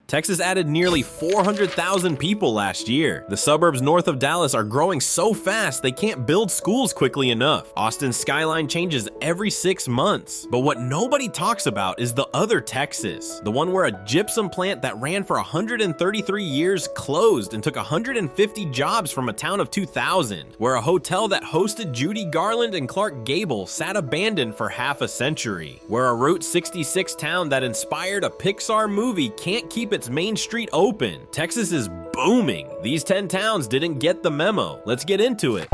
Texas added nearly 400,000 people last year. The suburbs north of Dallas are growing so fast they can't build schools quickly enough. Austin's skyline changes every 6 months. But what nobody talks about is the other Texas, the one where a gypsum plant that ran for 133 years closed and took 150 jobs from a town of 2,000, where a hotel that hosted Judy Garland and Clark Gable sat abandoned for half a century, where a Route 66 town that inspired a Pixar movie can't keep its main street open. Texas is booming. These 10 towns didn't get the memo. Let's get into it.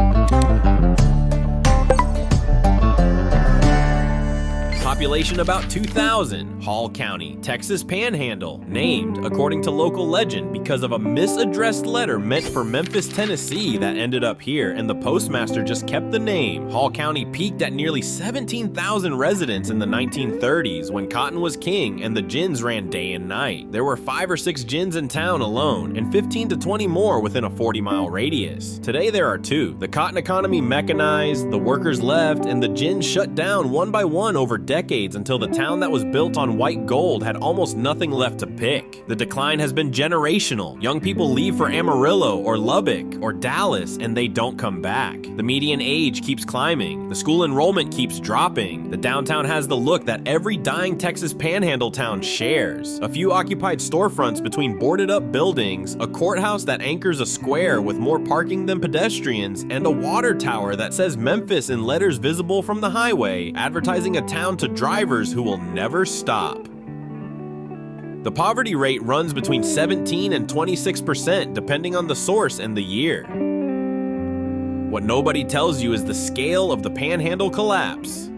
Population about 2,000. Hall County, Texas Panhandle. Named, according to local legend, because of a misaddressed letter meant for Memphis, Tennessee that ended up here, and the postmaster just kept the name. Hall County peaked at nearly 17,000 residents in the 1930s when cotton was king and the gins ran day and night. There were 5 or 6 gins in town alone, and 15 to 20 more within a 40-mile radius. Today there are 2. The cotton economy mechanized, the workers left, and the gins shut down one by one over decades until the town that was built on white gold had almost nothing left to pick. The decline has been generational. Young people leave for Amarillo or Lubbock or Dallas and they don't come back. The median age keeps climbing. The school enrollment keeps dropping. The downtown has the look that every dying Texas Panhandle town shares. A few occupied storefronts between boarded up buildings, a courthouse that anchors a square with more parking than pedestrians, and a water tower that says Memphis in letters visible from the highway, advertising a town to drivers who will never stop. The poverty rate runs between 17 and 26% depending on the source and the year. What nobody tells you is the scale of the Panhandle collapse.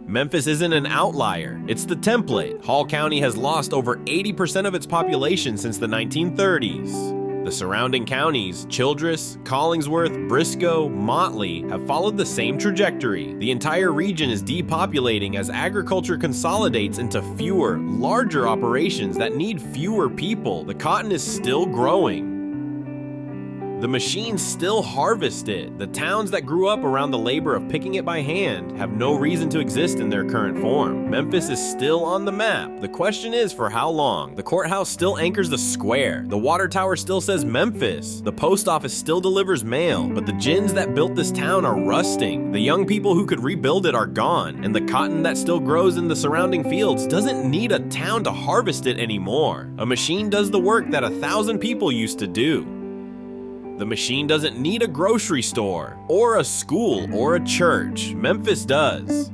Memphis isn't an outlier, it's the template. Hall County has lost over 80% of its population since the 1930s. The surrounding counties, Childress, Collingsworth, Briscoe, Motley, have followed the same trajectory. The entire region is depopulating as agriculture consolidates into fewer, larger operations that need fewer people. The cotton is still growing. The machines still harvest it. The towns that grew up around the labor of picking it by hand have no reason to exist in their current form. Memphis is still on the map. The question is for how long? The courthouse still anchors the square. The water tower still says Memphis. The post office still delivers mail. But the gins that built this town are rusting. The young people who could rebuild it are gone. And the cotton that still grows in the surrounding fields doesn't need a town to harvest it anymore. A machine does the work that 1,000 people used to do. The machine doesn't need a grocery store, or a school, or a church. Memphis does.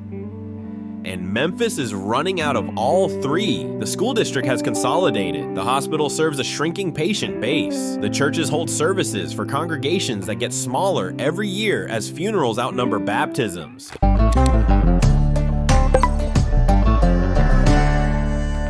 And Memphis is running out of all 3. The school district has consolidated. The hospital serves a shrinking patient base. The churches hold services for congregations that get smaller every year as funerals outnumber baptisms.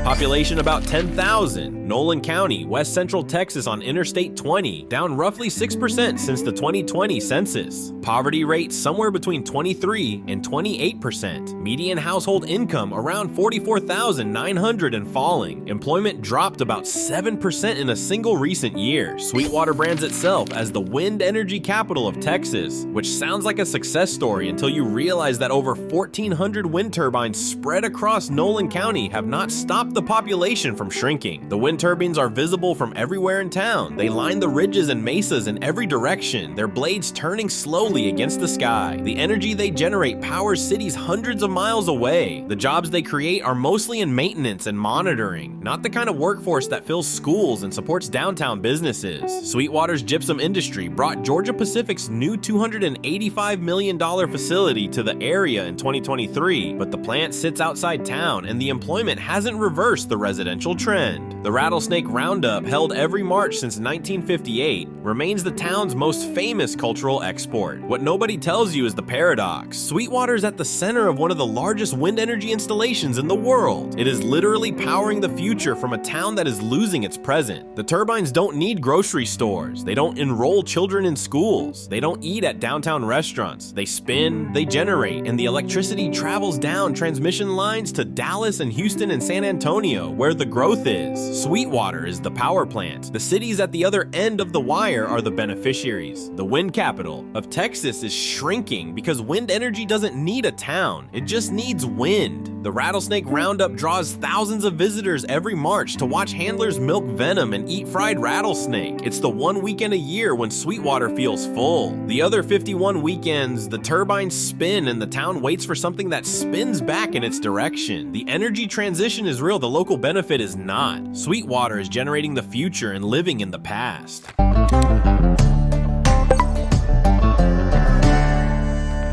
Population about 10,000. Nolan County, West Central Texas on Interstate 20, down roughly 6% since the 2020 census. Poverty rate somewhere between 23 and 28%. Median household income around $44,900 and falling. Employment dropped about 7% in a single recent year. Sweetwater brands itself as the wind energy capital of Texas, which sounds like a success story until you realize that over 1,400 wind turbines spread across Nolan County have not stopped the population from shrinking. The wind turbines are visible from everywhere in town. They line the ridges and mesas in every direction, their blades turning slowly against the sky. The energy they generate powers cities hundreds of miles away. The jobs they create are mostly in maintenance and monitoring, not the kind of workforce that fills schools and supports downtown businesses. Sweetwater's gypsum industry brought Georgia Pacific's new $285 million facility to the area in 2023, but the plant sits outside town and the employment hasn't reversed the residential trend. The Rattlesnake Roundup, held every March since 1958, remains the town's most famous cultural export. What nobody tells you is the paradox. Sweetwater's at the center of one of the largest wind energy installations in the world. It is literally powering the future from a town that is losing its present. The turbines don't need grocery stores. They don't enroll children in schools. They don't eat at downtown restaurants. They spin, they generate, and the electricity travels down transmission lines to Dallas and Houston and San Antonio, where the growth is. Sweetwater is the power plant. The cities at the other end of the wire are the beneficiaries. The wind capital of Texas is shrinking because wind energy doesn't need a town. It just needs wind. The Rattlesnake Roundup draws thousands of visitors every March to watch handlers milk venom and eat fried rattlesnake. It's the one weekend a year when Sweetwater feels full. The other 51 weekends, the turbines spin and the town waits for something that spins back in its direction. The energy transition is real, the local benefit is not. Sweetwater is generating the future and living in the past.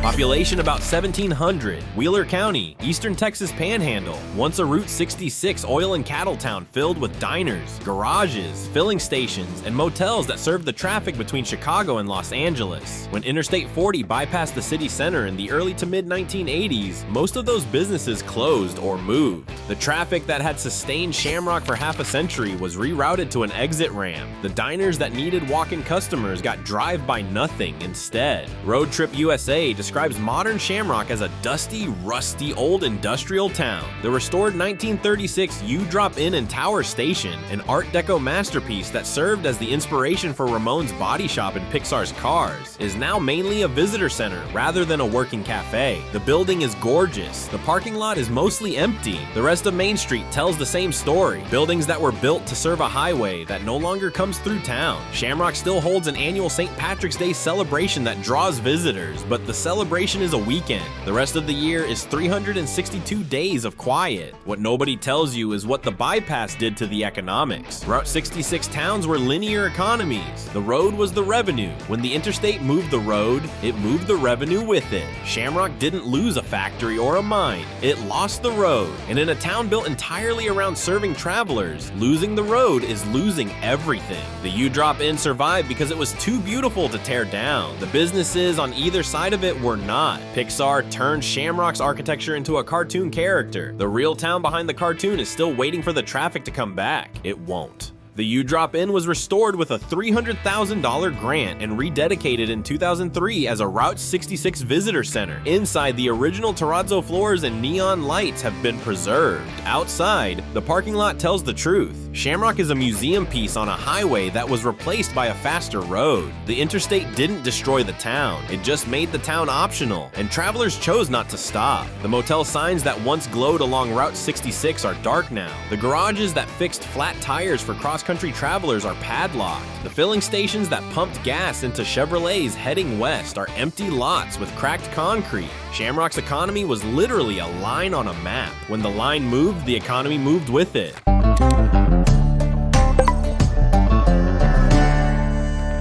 Population about 1,700, Wheeler County, Eastern Texas Panhandle. Once a Route 66 oil and cattle town filled with diners, garages, filling stations, and motels that served the traffic between Chicago and Los Angeles. When Interstate 40 bypassed the city center in the early to mid-1980s, most of those businesses closed or moved. The traffic that had sustained Shamrock for half a century was rerouted to an exit ramp. The diners that needed walk-in customers got drive-by nothing instead. Road Trip USA describes modern Shamrock as a dusty, rusty, old industrial town. The restored 1936 U-Drop Inn and Tower Station, an Art Deco masterpiece that served as the inspiration for Ramon's body shop and Pixar's Cars, is now mainly a visitor center rather than a working cafe. The building is gorgeous. The parking lot is mostly empty. The rest of Main Street tells the same story. Buildings that were built to serve a highway that no longer comes through town. Shamrock still holds an annual St. Patrick's Day celebration that draws visitors, but the celebration is a weekend. The rest of the year is 362 days of quiet. What nobody tells you is what the bypass did to the economics. Route 66 towns were linear economies. The road was the revenue. When the interstate moved the road, it moved the revenue with it. Shamrock didn't lose a factory or a mine. It lost the road. And in a town built entirely around serving travelers, losing the road is losing everything. The U-Drop Inn survived because it was too beautiful to tear down. The businesses on either side of it were not. Pixar turned Shamrock's architecture into a cartoon character. The real town behind the cartoon is still waiting for the traffic to come back. It won't. The U-Drop Inn was restored with a $300,000 grant and rededicated in 2003 as a Route 66 visitor center. Inside, the original terrazzo floors and neon lights have been preserved. Outside, the parking lot tells the truth. Shamrock is a museum piece on a highway that was replaced by a faster road. The interstate didn't destroy the town, it just made the town optional, and travelers chose not to stop. The motel signs that once glowed along Route 66 are dark now. The garages that fixed flat tires for cross-country travelers are padlocked. The filling stations that pumped gas into Chevrolets heading west are empty lots with cracked concrete. Shamrock's economy was literally a line on a map. When the line moved, the economy moved with it.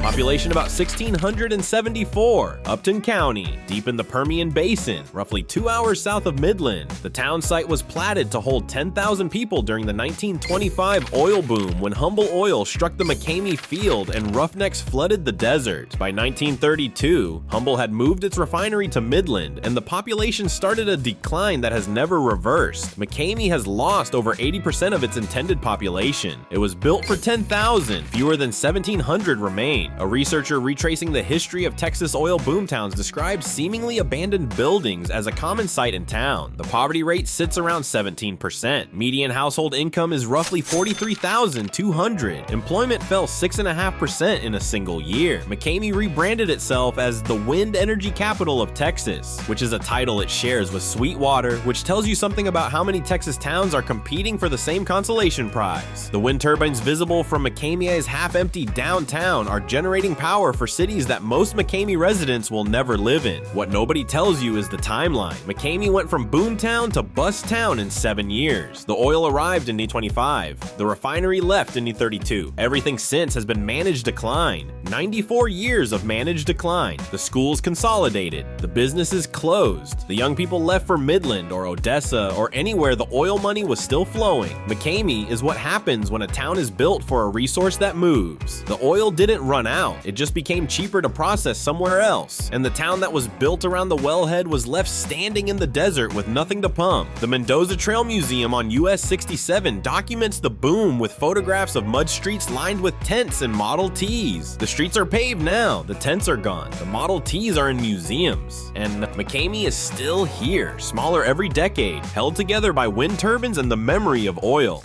Population about 1,674, Upton County, deep in the Permian Basin, roughly 2 hours south of Midland. The town site was platted to hold 10,000 people during the 1925 oil boom when Humble Oil struck the McCamey Field and Roughnecks flooded the desert. By 1932, Humble had moved its refinery to Midland, and the population started a decline that has never reversed. McCamey has lost over 80% of its intended population. It was built for 10,000, fewer than 1,700 remain. A researcher retracing the history of Texas oil boomtowns describes seemingly abandoned buildings as a common sight in town. The poverty rate sits around 17%. Median household income is roughly $43,200. Employment fell 6.5% in a single year. McCamey rebranded itself as the wind energy capital of Texas, which is a title it shares with Sweetwater, which tells you something about how many Texas towns are competing for the same consolation prize. The wind turbines visible from McCamey's half-empty downtown are generating power for cities that most McCamey residents will never live in. What nobody tells you is the timeline. McCamey went from boomtown to bust town in 7 years. The oil arrived in 1925. The refinery left in 1932. Everything since has been managed decline. 94 years of managed decline. The schools consolidated. The businesses closed. The young people left for Midland or Odessa or anywhere the oil money was still flowing. McCamey is what happens when a town is built for a resource that moves. The oil didn't run out. It just became cheaper to process somewhere else. And the town that was built around the wellhead was left standing in the desert with nothing to pump. The Mendoza Trail Museum on US 67 documents the boom with photographs of mud streets lined with tents and Model Ts. The streets are paved now, the tents are gone. The Model Ts are in museums. And McCamey is still here, smaller every decade, held together by wind turbines and the memory of oil.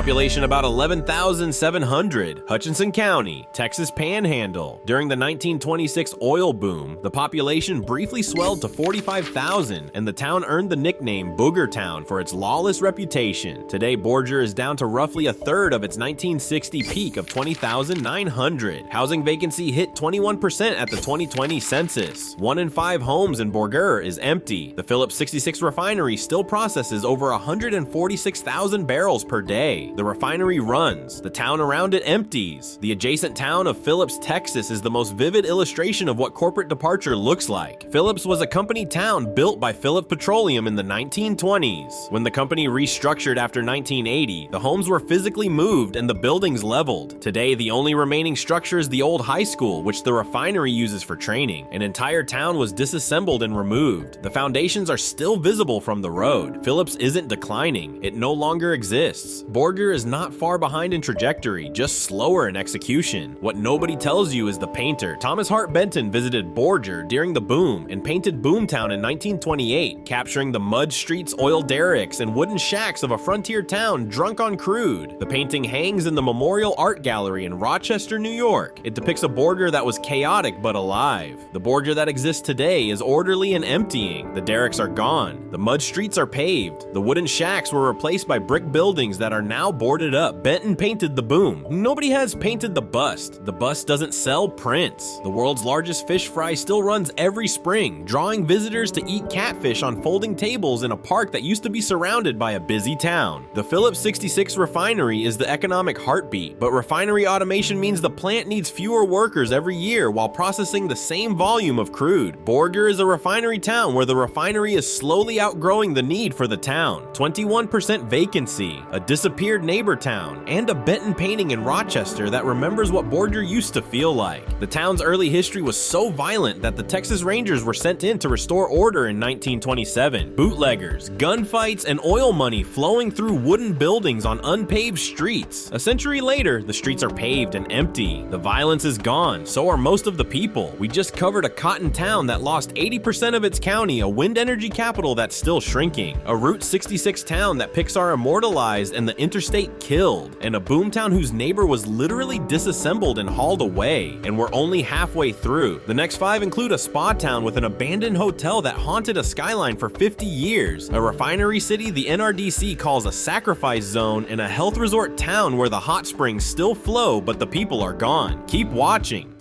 Population about 11,700. Hutchinson County, Texas Panhandle. During the 1926 oil boom, the population briefly swelled to 45,000, and the town earned the nickname Booger Town for its lawless reputation. Today, Borger is down to roughly a third of its 1960 peak of 20,900. Housing vacancy hit 21% at the 2020 census. 1 in 5 homes in Borger is empty. The Phillips 66 refinery still processes over 146,000 barrels per day. The refinery runs. The town around it empties. The adjacent town of Phillips, Texas is the most vivid illustration of what corporate departure looks like. Phillips was a company town built by Phillips Petroleum in the 1920s. When the company restructured after 1980, the homes were physically moved and the buildings leveled. Today, the only remaining structure is the old high school, which the refinery uses for training. An entire town was disassembled and removed. The foundations are still visible from the road. Phillips isn't declining. It no longer exists. Borger is not far behind in trajectory, just slower in execution. What nobody tells you is the painter Thomas Hart Benton visited Borger during the boom and painted Boomtown in 1928, capturing the mud streets, oil derricks, and wooden shacks of a frontier town drunk on crude. The painting hangs in the Memorial Art Gallery in Rochester, New York. It depicts a Borger that was chaotic but alive. The Borger that exists today is orderly and emptying. The derricks are gone. The mud streets are paved. The wooden shacks were replaced by brick buildings that are now boarded up. Benton painted the boom. Nobody has painted the bust. The bust doesn't sell prints. The world's largest fish fry still runs every spring, drawing visitors to eat catfish on folding tables in a park that used to be surrounded by a busy town. The Phillips 66 refinery is the economic heartbeat, but refinery automation means the plant needs fewer workers every year while processing the same volume of crude. Borger is a refinery town where the refinery is slowly outgrowing the need for the town. 21% vacancy, a disappeared neighbor town, and a Benton painting in Rochester that remembers what Borger used to feel like. The town's early history was so violent that the Texas Rangers were sent in to restore order in 1927. Bootleggers, gunfights, and oil money flowing through wooden buildings on unpaved streets. A century later, the streets are paved and empty. The violence is gone, so are most of the people. We just covered a cotton town that lost 80% of its county, a wind energy capital that's still shrinking, a Route 66 town that Pixar immortalized and the interstate killed, and a boomtown whose neighbor was literally disassembled and hauled away, and we're only halfway through. The next 5 include a spa town with an abandoned hotel that haunted a skyline for 50 years, a refinery city the NRDC calls a sacrifice zone, and a health resort town where the hot springs still flow but the people are gone. Keep watching.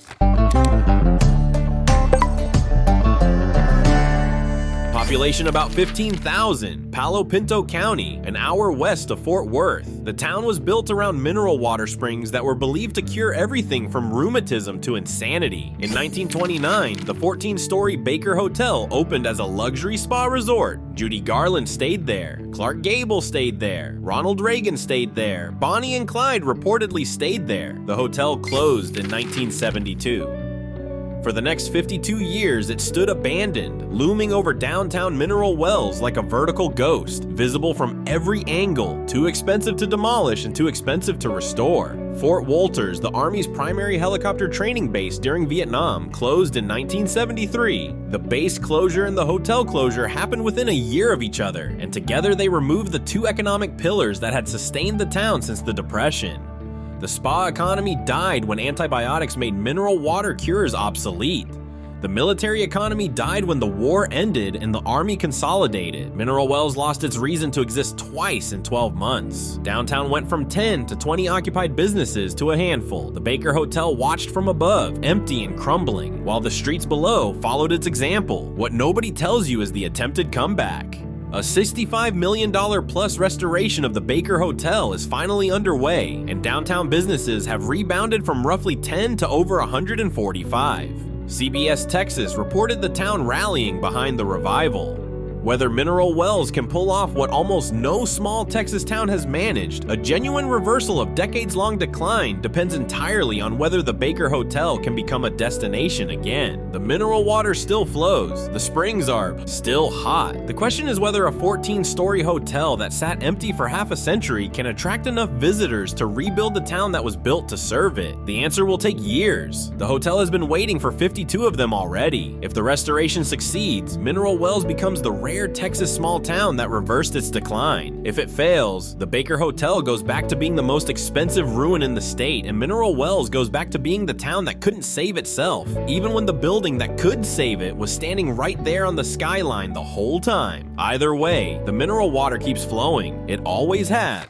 Population about 15,000, Palo Pinto County, an hour west of Fort Worth. The town was built around mineral water springs that were believed to cure everything from rheumatism to insanity. In 1929, the 14-story Baker Hotel opened as a luxury spa resort. Judy Garland stayed there. Clark Gable stayed there. Ronald Reagan stayed there. Bonnie and Clyde reportedly stayed there. The hotel closed in 1972. For the next 52 years, it stood abandoned, looming over downtown Mineral Wells like a vertical ghost, visible from every angle, too expensive to demolish and too expensive to restore. Fort Wolters, the Army's primary helicopter training base during Vietnam, closed in 1973. The base closure and the hotel closure happened within a year of each other, and together they removed the 2 economic pillars that had sustained the town since the Depression. The spa economy died when antibiotics made mineral water cures obsolete. The military economy died when the war ended and the Army consolidated. Mineral Wells lost its reason to exist twice in 12 months. Downtown went from 10 to 20 occupied businesses to a handful. The Baker Hotel watched from above, empty and crumbling, while the streets below followed its example. What nobody tells you is the attempted comeback. A $65 million plus restoration of the Baker Hotel is finally underway, and downtown businesses have rebounded from roughly 10 to over 145. CBS Texas reported the town rallying behind the revival. Whether Mineral Wells can pull off what almost no small Texas town has managed, a genuine reversal of decades-long decline, depends entirely on whether the Baker Hotel can become a destination again. The mineral water still flows. The springs are still hot. The question is whether a 14-story hotel that sat empty for half a century can attract enough visitors to rebuild the town that was built to serve it. The answer will take years. The hotel has been waiting for 52 of them already. If the restoration succeeds, Mineral Wells becomes the rare Texas small town that reversed its decline. If it fails, the Baker Hotel goes back to being the most expensive ruin in the state, and Mineral Wells goes back to being the town that couldn't save itself, even when the building that could save it was standing right there on the skyline the whole time. Either way, the mineral water keeps flowing. It always has.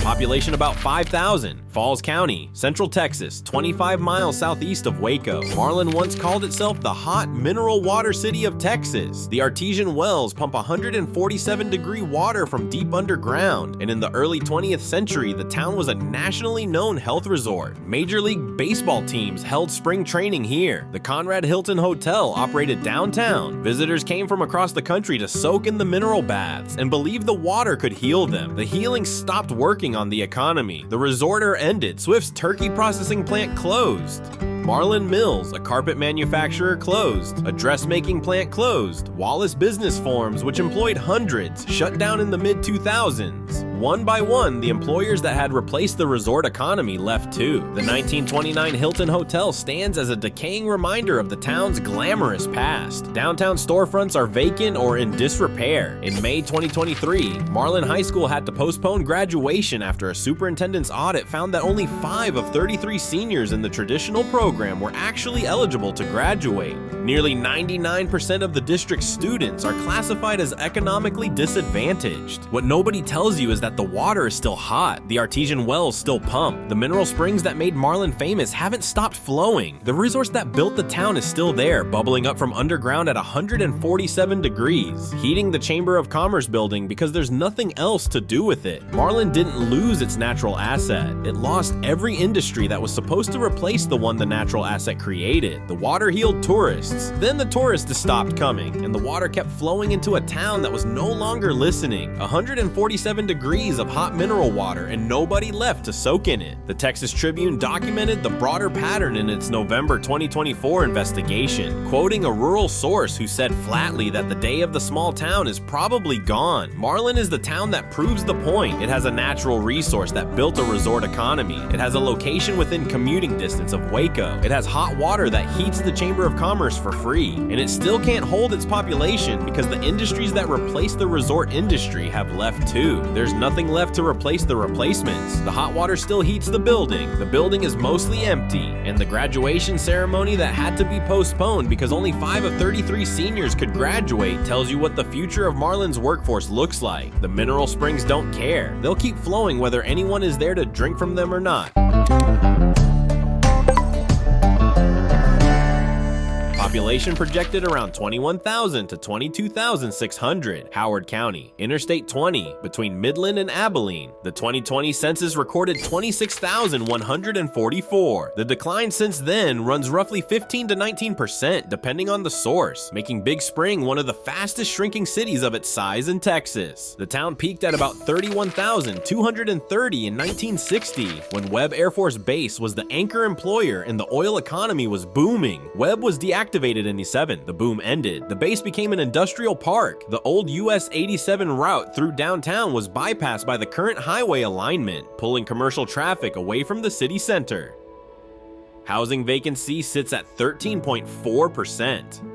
Population about 5,000. Falls County, Central Texas, 25 miles southeast of Waco. Marlin once called itself the hot mineral water city of Texas. The artesian wells pump 147-degree water from deep underground, and in the early 20th century, the town was a nationally known health resort. Major League Baseball teams held spring training here. The Conrad Hilton Hotel operated downtown. Visitors came from across the country to soak in the mineral baths and believed the water could heal them. The healing stopped working on the economy. The resorter ended. Swift's turkey processing plant closed. Marlin Mills, a carpet manufacturer, closed. A dressmaking plant closed. Wallace Business Forms, which employed hundreds, shut down in the mid-2000s. One by one, the employers that had replaced the resort economy left too. The 1929 Hilton Hotel stands as a decaying reminder of the town's glamorous past. Downtown storefronts are vacant or in disrepair. In May 2023, Marlin High School had to postpone graduation after a superintendent's audit found that only 5 of 33 seniors in the traditional program were actually eligible to graduate. Nearly 99% of the district's students are classified as economically disadvantaged. What nobody tells you is that the water is still hot, the artesian wells still pump, the mineral springs that made Marlin famous haven't stopped flowing, the resource that built the town is still there, bubbling up from underground at 147 degrees, heating the Chamber of Commerce building because there's nothing else to do with it. Marlin didn't lose its natural asset. It lost every industry that was supposed to replace the one the natural asset created. The water healed tourists. Then the tourists stopped coming, and the water kept flowing into a town that was no longer listening. 147 degrees of hot mineral water, and nobody left to soak in it. The Texas Tribune documented the broader pattern in its November 2024 investigation, quoting a rural source who said flatly that the day of the small town is probably gone. Marlin is the town that proves the point. It has a natural resource that built a resort economy. It has a location within commuting distance of Waco. It has hot water that heats the Chamber of Commerce for free, and it still can't hold its population because the industries that replaced the resort industry have left too. There's nothing left to replace the replacements. The hot water still heats the building is mostly empty, and the graduation ceremony that had to be postponed because only 5 of 33 seniors could graduate tells you what the future of Marlin's workforce looks like. The mineral springs don't care. They'll keep flowing whether anyone is there to drink from them or not. Population projected around 21,000 to 22,600. Howard County. Interstate 20 between Midland and Abilene. The 2020 census recorded 26,144. The decline since then runs roughly 15 to 19% depending on the source, making Big Spring one of the fastest shrinking cities of its size in Texas. The town peaked at about 31,230 in 1960 when Webb Air Force Base was the anchor employer and the oil economy was booming. Webb was deactivated in 87. The boom ended. The base became an industrial park. The old US 87 route through downtown was bypassed by the current highway alignment, pulling commercial traffic away from the city center. Housing vacancy sits at 13.4%.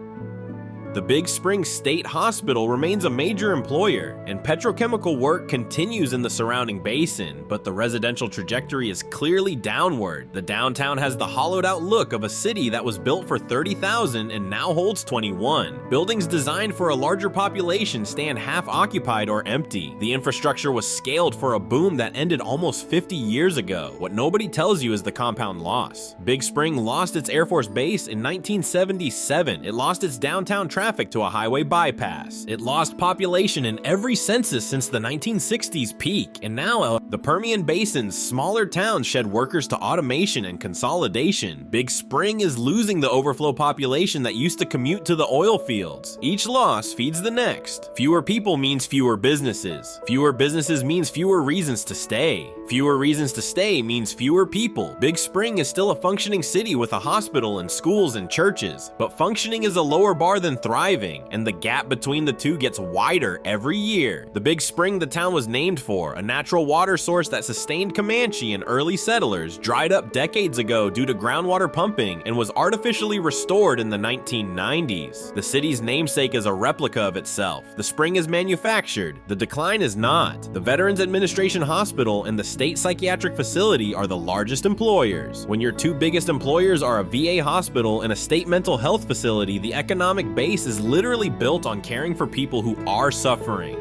The Big Spring State Hospital remains a major employer, and petrochemical work continues in the surrounding basin, but the residential trajectory is clearly downward. The downtown has the hollowed-out look of a city that was built for 30,000 and now holds 21. Buildings designed for a larger population stand half-occupied or empty. The infrastructure was scaled for a boom that ended almost 50 years ago. What nobody tells you is the compound loss. Big Spring lost its Air Force Base in 1977. It lost its downtown traffic to a highway bypass. It lost population in every census since the 1960s peak, and now the Permian Basin's smaller towns shed workers to automation and consolidation. Big Spring is losing the overflow population that used to commute to the oil fields. Each loss feeds the next. Fewer people means fewer businesses. Fewer businesses means fewer reasons to stay. Fewer reasons to stay means fewer people. Big Spring is still a functioning city with a hospital and schools and churches, but functioning is a lower bar than thriving, and the gap between the two gets wider every year. The big spring the town was named for, a natural water source that sustained Comanche and early settlers, dried up decades ago due to groundwater pumping and was artificially restored in the 1990s. The city's namesake is a replica of itself. The spring is manufactured, the decline is not. The Veterans Administration Hospital and the State Psychiatric Facility are the largest employers. When your two biggest employers are a VA hospital and a state mental health facility, the economic base is literally built on caring for people who are suffering.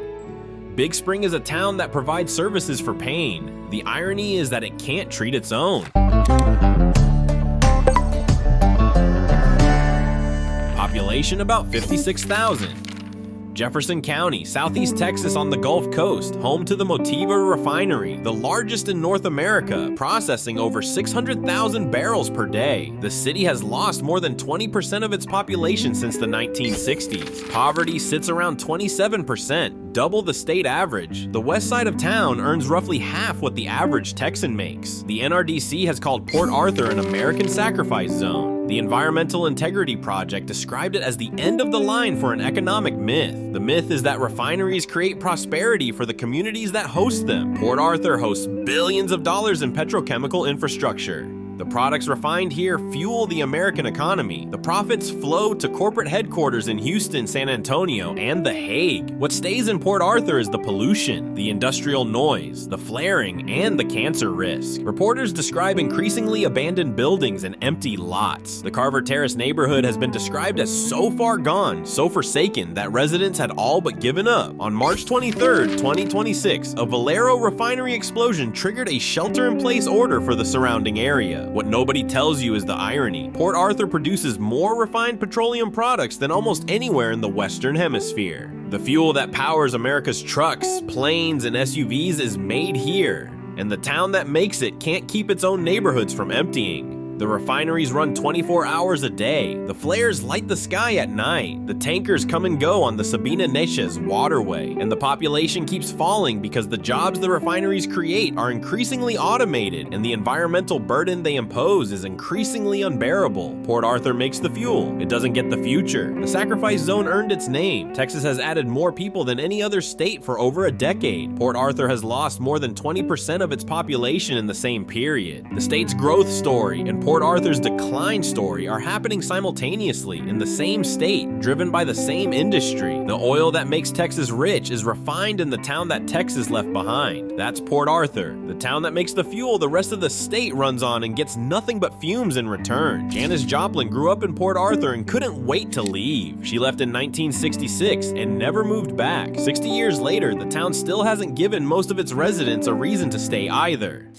Big Spring is a town that provides services for pain. The irony is that it can't treat its own. Population about 56,000. Jefferson County, Southeast Texas on the Gulf Coast, home to the Motiva Refinery, the largest in North America, processing over 600,000 barrels per day. The city has lost more than 20% of its population since the 1960s. Poverty sits around 27%, double the state average. The west side of town earns roughly half what the average Texan makes. The NRDC has called Port Arthur an American sacrifice zone. The Environmental Integrity Project described it as the end of the line for an economic myth. The myth is that refineries create prosperity for the communities that host them. Port Arthur hosts billions of dollars in petrochemical infrastructure. The products refined here fuel the American economy. The profits flow to corporate headquarters in Houston, San Antonio, and The Hague. What stays in Port Arthur is the pollution, the industrial noise, the flaring, and the cancer risk. Reporters describe increasingly abandoned buildings and empty lots. The Carver Terrace neighborhood has been described as so far gone, so forsaken, that residents had all but given up. On March 23, 2026, a Valero refinery explosion triggered a shelter-in-place order for the surrounding area. What nobody tells you is the irony. Port Arthur produces more refined petroleum products than almost anywhere in the Western Hemisphere. The fuel that powers America's trucks, planes, and SUVs is made here, and the town that makes it can't keep its own neighborhoods from emptying. The refineries run 24 hours a day. The flares light the sky at night. The tankers come and go on the Sabina Neches waterway, and the population keeps falling because the jobs the refineries create are increasingly automated, and the environmental burden they impose is increasingly unbearable. Port Arthur makes the fuel. It doesn't get the future. The sacrifice zone earned its name. Texas has added more people than any other state for over a decade. Port Arthur has lost more than 20% of its population in the same period. The state's growth story and Port Arthur's decline story are happening simultaneously in the same state, driven by the same industry. The oil that makes Texas rich is refined in the town that Texas left behind. That's Port Arthur, the town that makes the fuel the rest of the state runs on and gets nothing but fumes in return. Janis Joplin grew up in Port Arthur and couldn't wait to leave. She left in 1966 and never moved back. 60 years later, the town still hasn't given most of its residents a reason to stay either.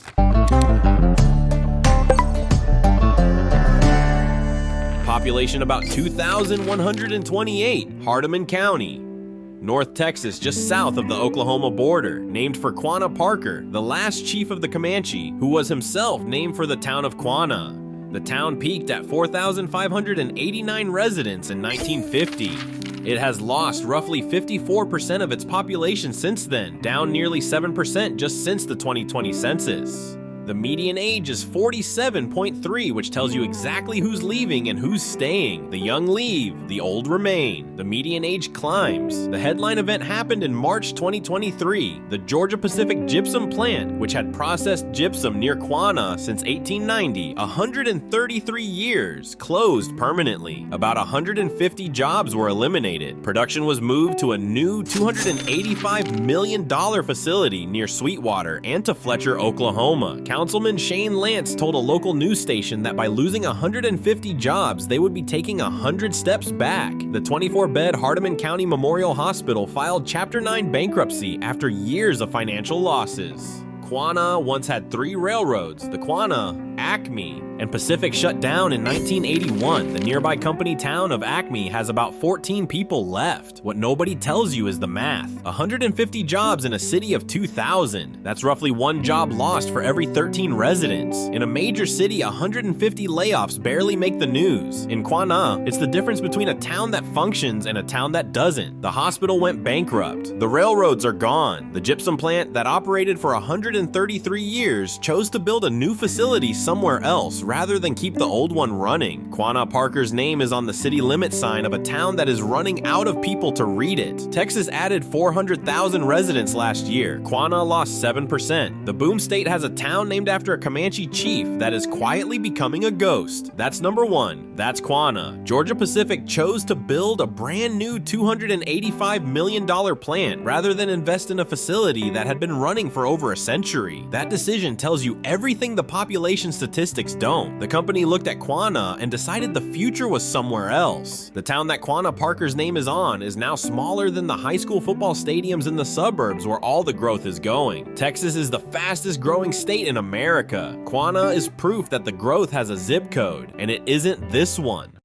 Population about 2,128, Hardeman County, North Texas, just south of the Oklahoma border, named for Quanah Parker, the last chief of the Comanche, who was himself named for the town of Quanah. The town peaked at 4,589 residents in 1950. It has lost roughly 54% of its population since then, down nearly 7% just since the 2020 census. The median age is 47.3, which tells you exactly who's leaving and who's staying. The young leave, the old remain. The median age climbs. The headline event happened in March 2023. The Georgia Pacific Gypsum Plant, which had processed gypsum near Quanah since 1890, 133 years, closed permanently. About 150 jobs were eliminated. Production was moved to a new $285 million facility near Sweetwater and to Fletcher, Oklahoma. Councilman Shane Lance told a local news station that by losing 150 jobs, they would be taking 100 steps back. The 24-bed Hardeman County Memorial Hospital filed Chapter 9 bankruptcy after years of financial losses. Quanah once had 3 railroads, the Quanah, Acme, and Pacific shut down in 1981. The nearby company town of Acme has about 14 people left. What nobody tells you is the math. 150 jobs in a city of 2,000. That's roughly 1 job lost for every 13 residents. In a major city, 150 layoffs barely make the news. In Quanah, it's the difference between a town that functions and a town that doesn't. The hospital went bankrupt. The railroads are gone. The gypsum plant that operated for 133 years chose to build a new facility somewhere else rather than keep the old one running. Quanah Parker's name is on the city limit sign of a town that is running out of people to read it. Texas added 400,000 residents last year. Quanah lost 7%. The boom state has a town named after a Comanche chief that is quietly becoming a ghost. That's number 1. That's Quanah. Georgia Pacific chose to build a brand new $285 million plant rather than invest in a facility that had been running for over a century. That decision tells you everything the population statistics don't. The company looked at Quanah and decided the future was somewhere else. The town that Quanah Parker's name is on is now smaller than the high school football stadiums in the suburbs where all the growth is going. Texas is the fastest growing state in America. Quanah is proof that the growth has a zip code, and it isn't this one.